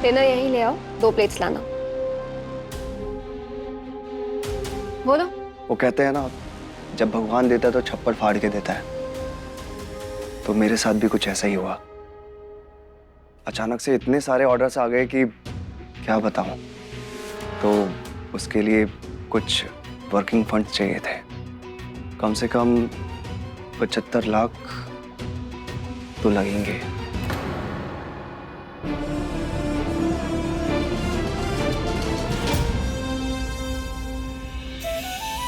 Dinner यहीं ले आओ, 2 प्लेट्स लाना। बोलो। वो कहते हैं ना, जब भगवान देता है तो छप्पर फाड़ के देता है। तो मेरे साथ भी कुछ ऐसा ही हुआ। अचानक से इतने सारे ऑर्डर्स आ गए कि क्या बताऊं। तो उसके लिए कुछ वर्किंग फंड्स चाहिए थे, कम से कम 75 लाख तो लगेंगे।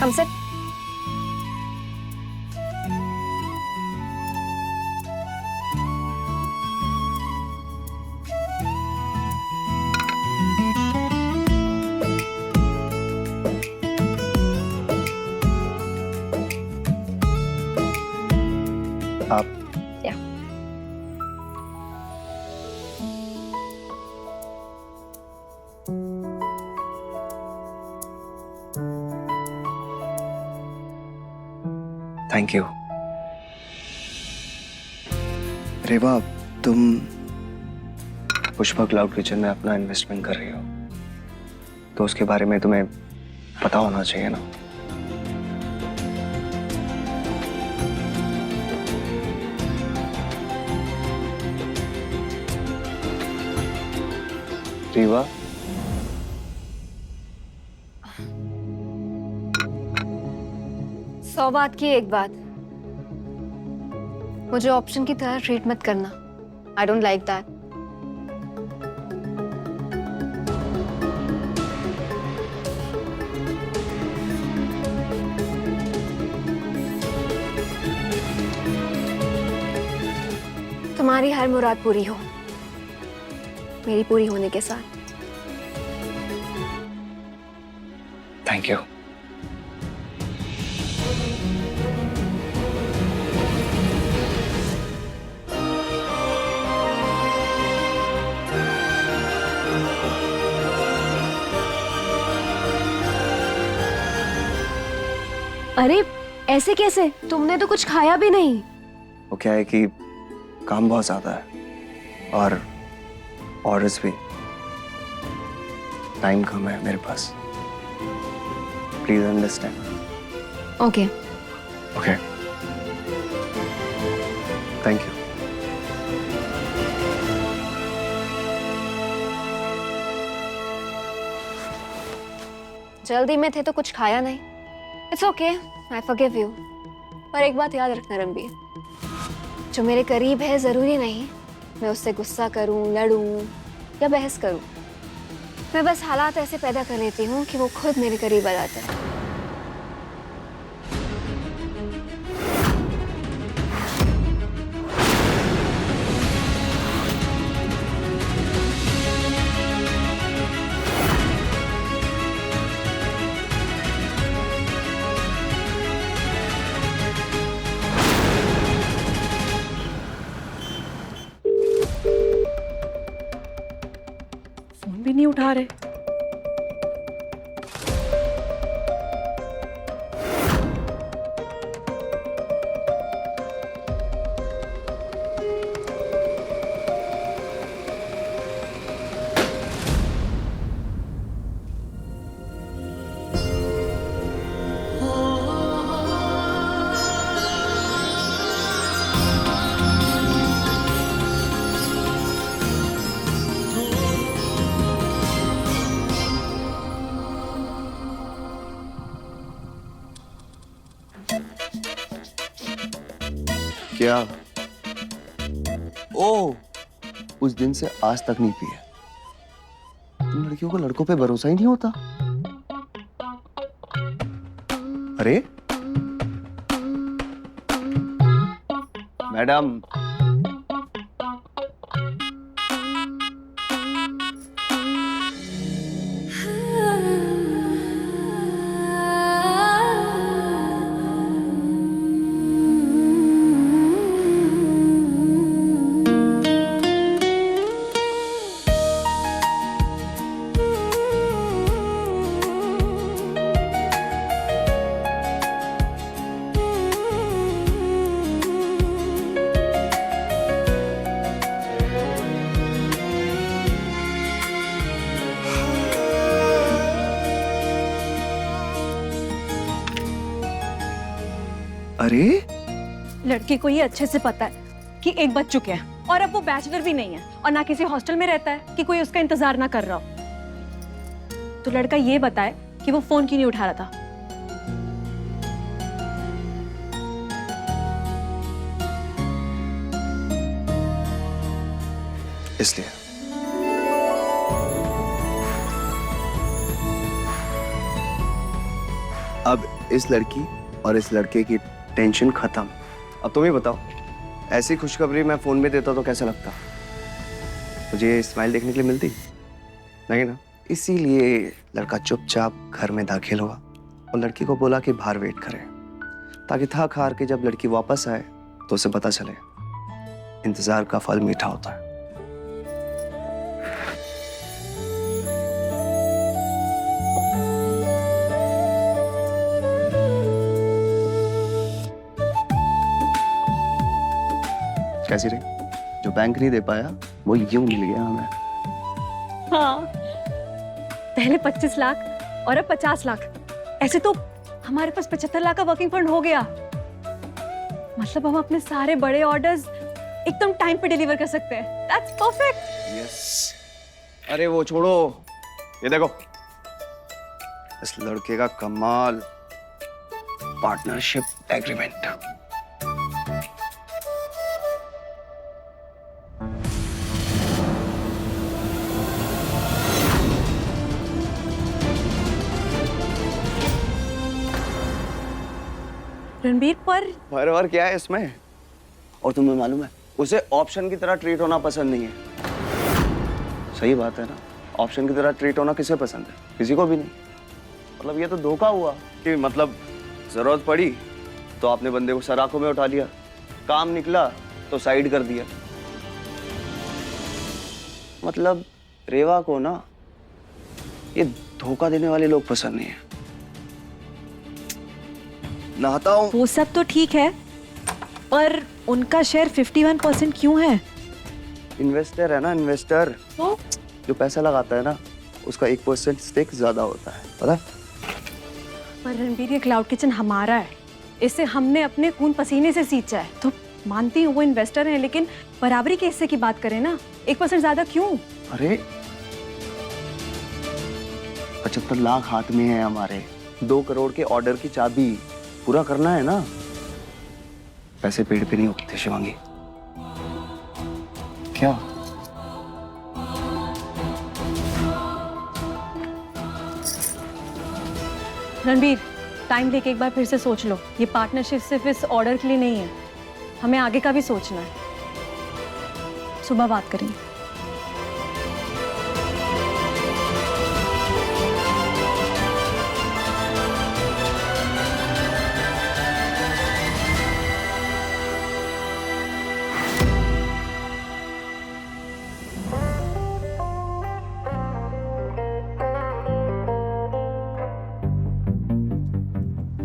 कम से आप या थैंक यू। रेवा, तुम पुष्पा क्लाउड किचन में अपना इन्वेस्टमेंट कर रही हो, तो उसके बारे में तुम्हें पता होना चाहिए ना। रीवा, सौ बात की एक बात, मुझे ऑप्शन की तरह ट्रीट मत करना। I don't like that. तुम्हारी हर मुराद पूरी हो, मेरी पूरी होने के साथ। Thank you. अरे ऐसे कैसे? तुमने तो कुछ खाया भी नहीं। वो क्या है कि काम बहुत ज्यादा है और ऑर्डर्स भी, टाइम कम है मेरे पास। Please understand. Okay. Okay, thank you. जल्दी में थे तो कुछ खाया नहीं। It's okay, I forgive you. पर एक बात याद रखना रणबीर, जो मेरे करीब है जरूरी नहीं मैं उससे गुस्सा करूं, लड़ूं या बहस करूं। मैं बस हालात ऐसे पैदा कर लेती हूँ कि वो खुद मेरे करीब आ जाता है। फोन भी नहीं उठा रहे। क्या? ओ, उस दिन से आज तक नहीं पिए। तुम लड़कियों को लड़कों पे भरोसा ही नहीं होता। अरे मैडम, अरे लड़के को ये अच्छे से पता है कि एक बज चुके हैं और अब वो बैचलर भी नहीं है और ना किसी हॉस्टल में रहता है कि कोई उसका इंतजार ना कर रहा हो। तो लड़का ये बताए कि वो फोन क्यों नहीं उठा रहा था। इसलिए अब इस लड़की और इस लड़के की टेंशन खत्म। अब तुम ही बताओ, ऐसी खुशखबरी मैं फोन में देता तो कैसा लगता? मुझे स्माइल देखने के लिए मिलती नहीं ना। इसीलिए लड़का चुपचाप घर में दाखिल हुआ और लड़की को बोला कि बाहर वेट करे, ताकि थक हार के जब लड़की वापस आए तो उसे पता चले इंतजार का फल मीठा होता है। कैसी रही? जो बैंक नहीं दे पाया वो यूं मिल गया हमें। हाँ, पहले 25 लाख और अब 50 लाख। ऐसे तो हमारे पास 75 लाख का वर्किंग फंड हो गया। मतलब हम अपने सारे बड़े ऑर्डर्स एकदम टाइम पे डिलीवर कर सकते हैं। That's perfect. यस। अरे वो छोड़ो, ये देखो इस लड़के का कमाल, पार्टनरशिप एग्रीमेंट। रणबीर पर भरवर क्या है इसमें? और तुम्हें मालूम है उसे ऑप्शन की तरह ट्रीट होना पसंद नहीं है। सही बात है ना, ऑप्शन की तरह ट्रीट होना किसे पसंद है? किसी को भी नहीं। मतलब ये तो धोखा हुआ कि मतलब जरूरत पड़ी तो आपने बंदे को सराखों में उठा लिया, काम निकला तो साइड कर दिया। मतलब रेवा को ना ये धोखा देने वाले लोग पसंद नहीं है। नहाता हूँ। वो सब तो ठीक है, पर उनका शेयर 51% क्यों है? इन्वेस्टर है ना, इन्वेस्टर तो जो पैसा लगाता है ना उसका 1% स्टेक ज्यादा होता है, पता है? पर रणबीर ये क्लाउड किचन हमारा है, इसे हमने अपने खून पसीने से सींचा है। तो मानती हूँ वो इन्वेस्टर हैं, लेकिन बराबरी के हिस्से की बात करें ना, 1% ज्यादा क्यों? अरे 75 लाख हाथ में है हमारे, 2 करोड़ के ऑर्डर की चाबी पूरा करना है ना। पैसे पेड़ पे नहीं उगते शिवांगी। क्या? रणबीर, टाइम लेके एक बार फिर से सोच लो। ये पार्टनरशिप सिर्फ इस ऑर्डर के लिए नहीं है, हमें आगे का भी सोचना है। सुबह बात करेंगे।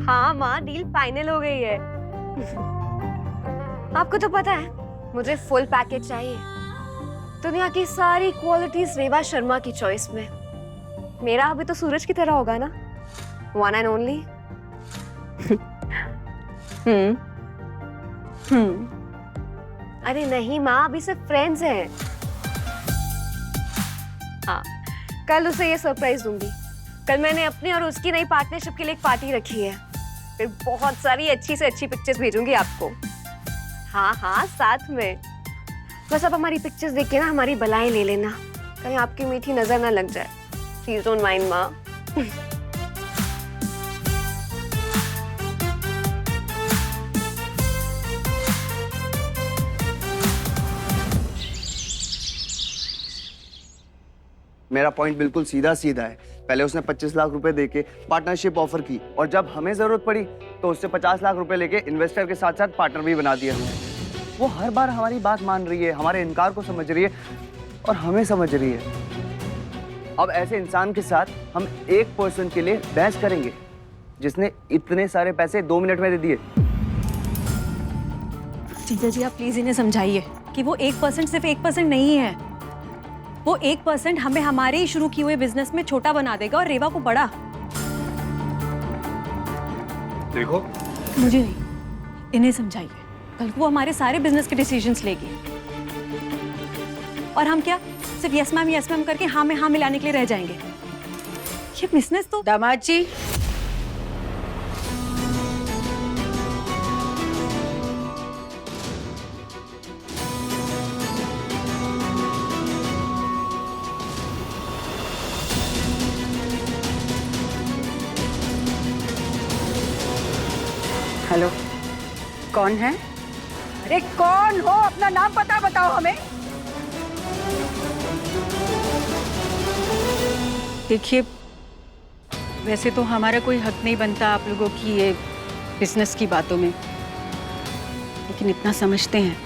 हाँ माँ, डील फाइनल हो गई है। आपको तो पता है मुझे फुल पैकेज चाहिए। दुनिया की सारी क्वालिटीज रेवा शर्मा की चॉइस में। मेरा अभी तो सूरज की तरह होगा ना, वन एंड ओनली। अरे नहीं माँ, अभी सिर्फ फ्रेंड्स हैं। हाँ, कल उसे ये सरप्राइज दूंगी। कल मैंने अपनी और उसकी नई पार्टनरशिप के लिए एक पार्टी रखी है। फिर बहुत सारी अच्छी से अच्छी पिक्चर्स भेजूंगी आपको। हाँ हाँ, साथ में। बस अब हमारी पिक्चर्स देख के ना हमारी बलाएं ले लेना, कहीं आपकी मीठी नजर ना लग जाए। प्लीज डोंट माइंड माँ। मेरा पॉइंट बिल्कुल सीधा सीधा है। पहले उसने 25 लाख रुपए देके पार्टनरशिप ऑफर की और जब हमें जरूरत पड़ी तो उससे 50 लाख रुपए लेके इन्वेस्टर के साथ साथ पार्टनर भी बना दिया। वो हर बार हमारी बात मान रही है, हमारे इनकार को समझ रही है और हमें समझ रही है। अब ऐसे इंसान के साथ हम 1% के लिए बहस करेंगे जिसने इतने सारे पैसे 2 मिनट में दे दिए। जीजा जी, आप प्लीज इन्हें समझाइए कि वो 1% सिर्फ 1% नहीं है। वो 1% हमें हमारे ही शुरू किए हुए बिजनेस में छोटा बना देगा और रेवा को बड़ा। देखो, मुझे नहीं, इन्हें समझाइए, कल को वो हमारे सारे बिजनेस के डिसीजंस लेगी और हम क्या सिर्फ यस मैम करके हाँ में हाँ मिलाने के लिए रह जाएंगे। ये बिजनेस तो दामाद जी, हेलो, कौन है? अरे कौन हो? अपना नाम पता बताओ हमें। देखिए, वैसे तो हमारा कोई हक नहीं बनता आप लोगों की ये बिजनेस की बातों में, लेकिन इतना समझते हैं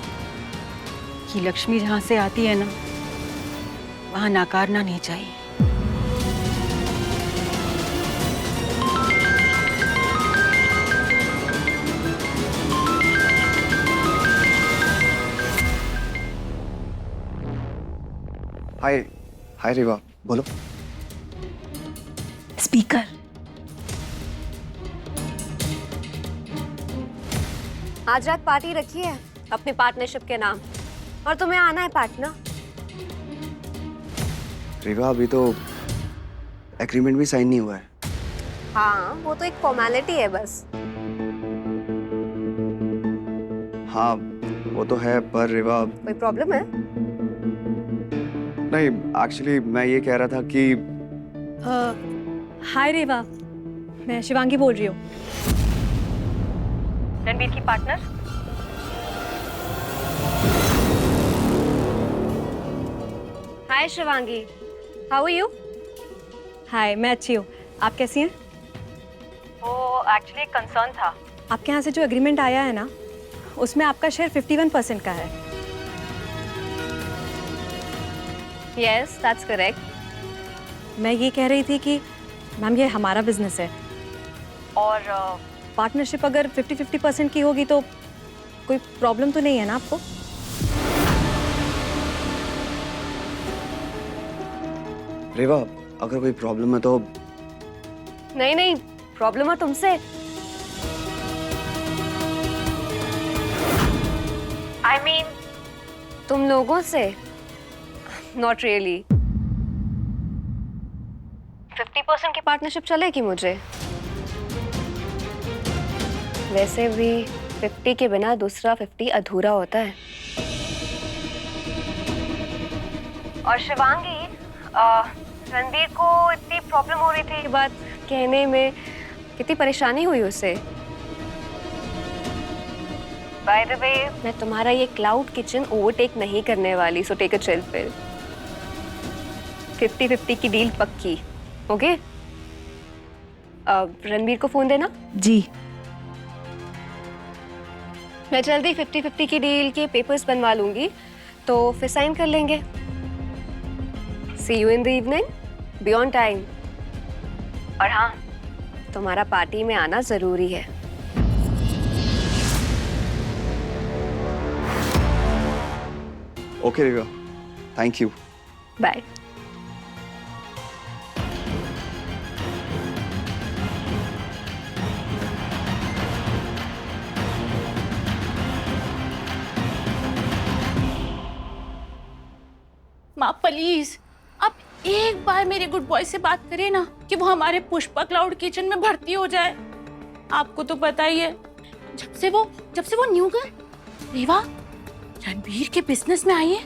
कि लक्ष्मी जहाँ से आती है ना, वहाँ नाकारना नहीं चाहिए। हाय हाय रिवा, बोलो। स्पीकर। आज रात पार्टी रखी है अपनी पार्टनरशिप के नाम, और तुम्हें आना है पार्टनर। रिवा, अभी तो एग्रीमेंट भी साइन नहीं हुआ है। हाँ, वो तो एक फॉर्मेलिटी है बस। हाँ वो तो है, पर रिवा कोई प्रॉब्लम है? नहीं, एक्चुअली मैं ये कह रहा था कि हाय रेवा, मैं शिवांगी बोल रही हूँ, रणबीर की partner. Hi Shivangi, how are you? Hi, मैं अच्छी हूँ, आप कैसी हैं? वो एक्चुअली एक कंसर्न था। आपके यहाँ से जो एग्रीमेंट आया है ना, उसमें आपका शेयर 51% का है। Yes, that's correct. मैं ये कह रही थी कि मैम ये हमारा बिजनेस है और पार्टनरशिप अगर 50-50% की होगी तो कोई प्रॉब्लम तो नहीं है ना आपको? रिवा, अगर कोई प्रॉब्लम है तो नहीं नहीं, प्रॉब्लम है तुमसे। I mean, तुम लोगों से। Not really. 50% की पार्टनरशिप चलेगी मुझे। वैसे भी 50 के बिना दूसरा 50 अधूरा होता है। और शिवांगी, रणबीर को इतनी प्रॉब्लम हो रही थी ये बात कहने में, कितनी परेशानी हुई उसे। बाय द वे, मैं तुम्हारा ये क्लाउड किचन ओवरटेक नहीं करने वाली, so take a chill pill. 50-50 की डील पक्की, ओके? रणबीर को फोन देना। जी। मैं जल्दी 50-50 की डील के पेपर्स बनवा लूंगी, तो फिर साइन कर लेंगे। See you in the evening, be on time. और हाँ, तुम्हारा पार्टी में आना जरूरी है। Okay Riva, thank you. Bye. माँ प्लीज, आप एक बार मेरे गुड बॉय से बात करिए ना कि वो हमारे पुष्पा क्लाउड किचन में भर्ती हो जाए। आपको तो पता ही है, जब से वो न्यू गर्ल रेवा रणबीर के बिजनेस में आई है,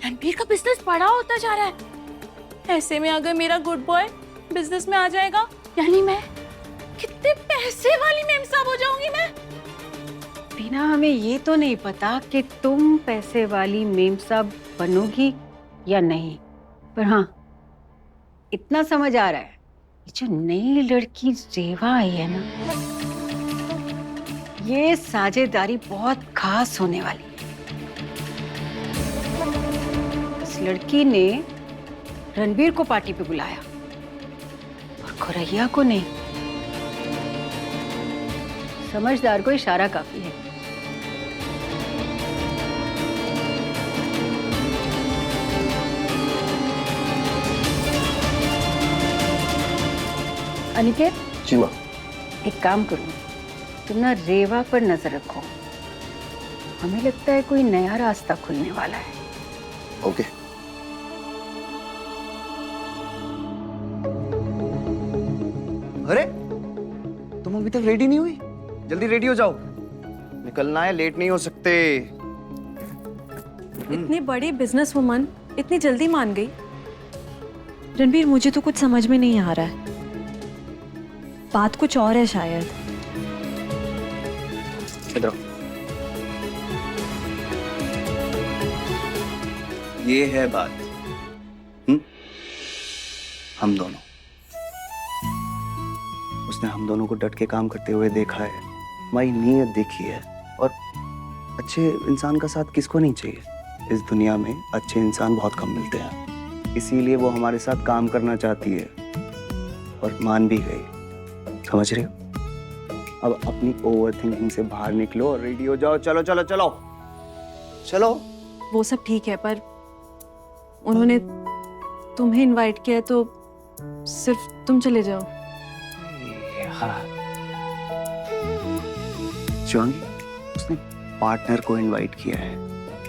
रणबीर का बिजनेस बड़ा होता जा रहा है। ऐसे में अगर मेरा गुड बॉय बिजनेस में आ जाएगा, यानी मैं कितने पैसे वाली मेम साहब हो जाऊंगी मैं। बिना हमें ये तो नहीं पता कि तुम पैसे वाली मेम साहब बनोगी या नहीं, पर हाँ इतना समझ आ रहा है, ये जो नई लड़की रेवा आई है ना, ये साझेदारी बहुत खास होने वाली है। इस लड़की ने रणबीर को पार्टी पे बुलाया और खुरैया को नहीं। समझदार को इशारा काफी है। अनिकेत, जी माँ। एक काम करूँ, तुम ना रेवा पर नजर रखो, हमें लगता है कोई नया रास्ता खुलने वाला है। ओके। अरे तुम अभी तक रेडी नहीं हुई? जल्दी रेडी हो जाओ, निकलना है, लेट नहीं हो सकते। इतनी बड़ी बिजनेस वुमन इतनी जल्दी मान गई? रणबीर, मुझे तो कुछ समझ में नहीं आ रहा है। बात कुछ और है शायद। इधर आओ। ये है बात। हम दोनों, उसने हम दोनों को डट के काम करते हुए देखा है, हमारी नीयत देखी है। और अच्छे इंसान का साथ किसको नहीं चाहिए? इस दुनिया में अच्छे इंसान बहुत कम मिलते हैं, इसीलिए वो हमारे साथ काम करना चाहती है और मान भी गई। समझ रहे हो? अब अपनी ओवर थिंकिंग से बाहर निकलो और रेडी हो जाओ। चलो चलो चलो चलो। वो सब ठीक है, पर उन्होंने तुम्हें इनवाइट किया तो सिर्फ तुम चले जाओ। शिवांगी, उसने पार्टनर को इनवाइट किया है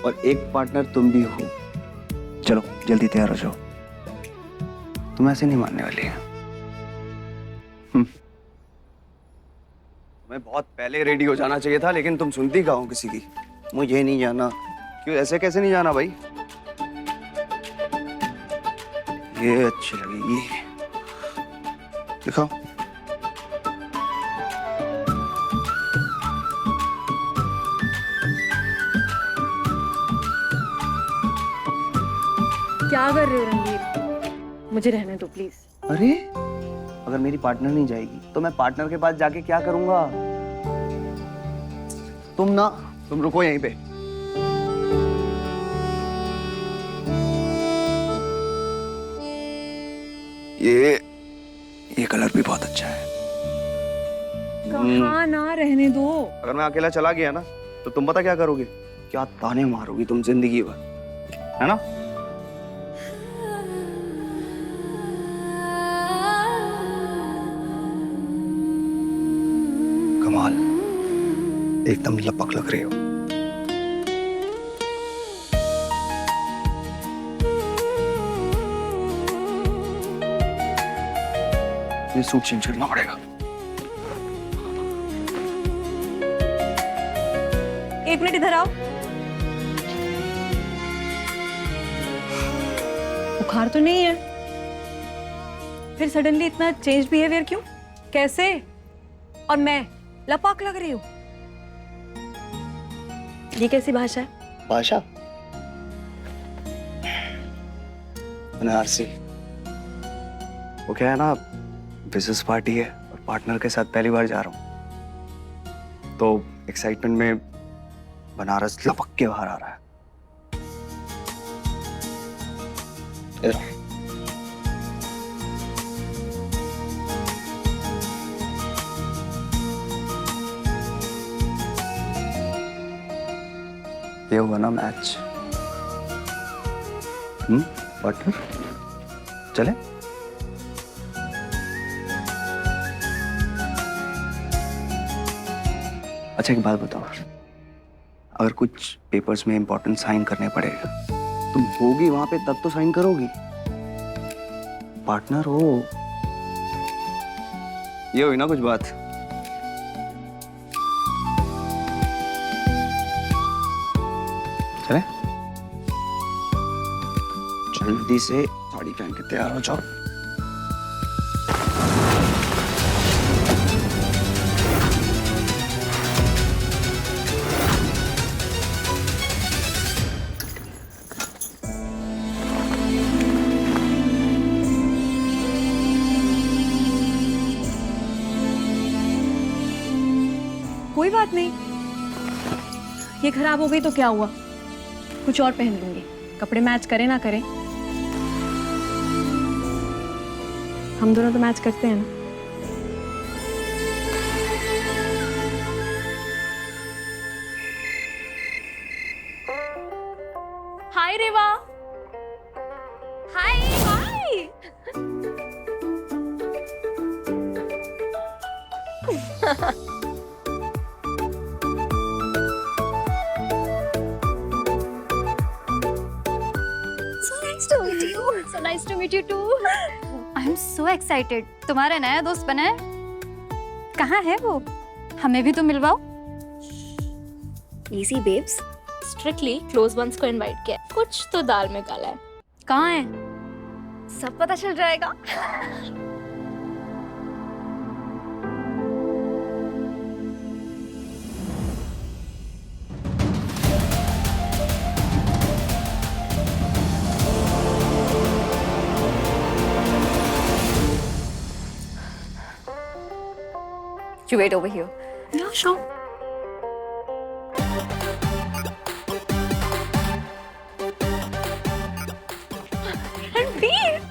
और एक पार्टनर तुम भी हो। चलो जल्दी तैयार हो जाओ, तुम ऐसे नहीं मानने वाली है। मैं बहुत पहले रेडी हो जाना चाहिए था, लेकिन तुम सुनती कहाँ हो किसी की? मुझे नहीं जाना। क्यों, ऐसे कैसे नहीं जाना भाई? ये अच्छी लगेगी, दिखाओ। क्या कर रहे हो रणबीर? मुझे रहने दो प्लीज। अरे अगर मेरी पार्टनर नहीं जाएगी तो मैं पार्टनर के पास जाके क्या करूंगा? तुम रुको यहीं पे। ये कलर भी बहुत अच्छा है। कहाँ ना रहने दो। अगर मैं अकेला चला गया ना तो तुम पता क्या करोगे? क्या ताने मारोगी तुम जिंदगी भर, है ना? कमाल, एकदम लपक लग रही हो। ये सूट चेंज करना पड़ेगा। एक मिनट इधर आओ। बुखार तो नहीं है? फिर सडनली इतना चेंज बिहेवियर क्यों? कैसे? और मैं लपाक लग रही हूँ? ये कैसी भाषा है? भाषा बनारसी। वो क्या है ना, बिजनेस पार्टी है और पार्टनर के साथ पहली बार जा रहा हूँ, तो एक्साइटमेंट में बनारस लपक के बाहर आ रहा है। इधर। ये हुआ ना मैच। पार्टनर चले? अच्छा एक बात बताओ, अगर कुछ पेपर्स में इंपॉर्टेंट साइन करने पड़ेगा, तुम होगी वहां पे तब तो साइन करोगी? पार्टनर हो। ये हुई ना कुछ बात। चले? जल्दी से साड़ी पहन के तैयार हो जाओ। कोई बात नहीं, ये खराब हो गई तो क्या हुआ? कुछ और पहन लूंगी, कपड़े मैच करें ना करें, हम दोनों तो मैच करते हैं ना। हाय रेवा। हाय हाय। nice to meet you. So nice to meet you too. I am so excited. तुम्हारा नया दोस्त बना है? कहाँ है वो? हमें भी तो मिलवाओ। Easy babes. Strictly close ones को invite किया। कुछ तो दाल में काला है। कहाँ है? सब पता चल जाएगा। You wait over here. Yeah, sure. Ranbir!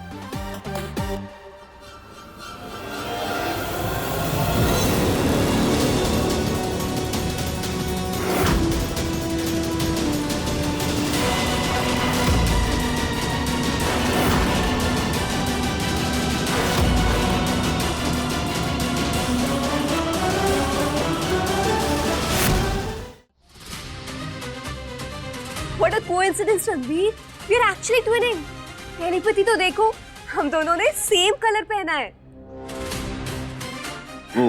What a coincidence, Ranveer. We are actually twinning. Telepathy तो देखो, हम दोनों ने सेम कलर पहना है। वो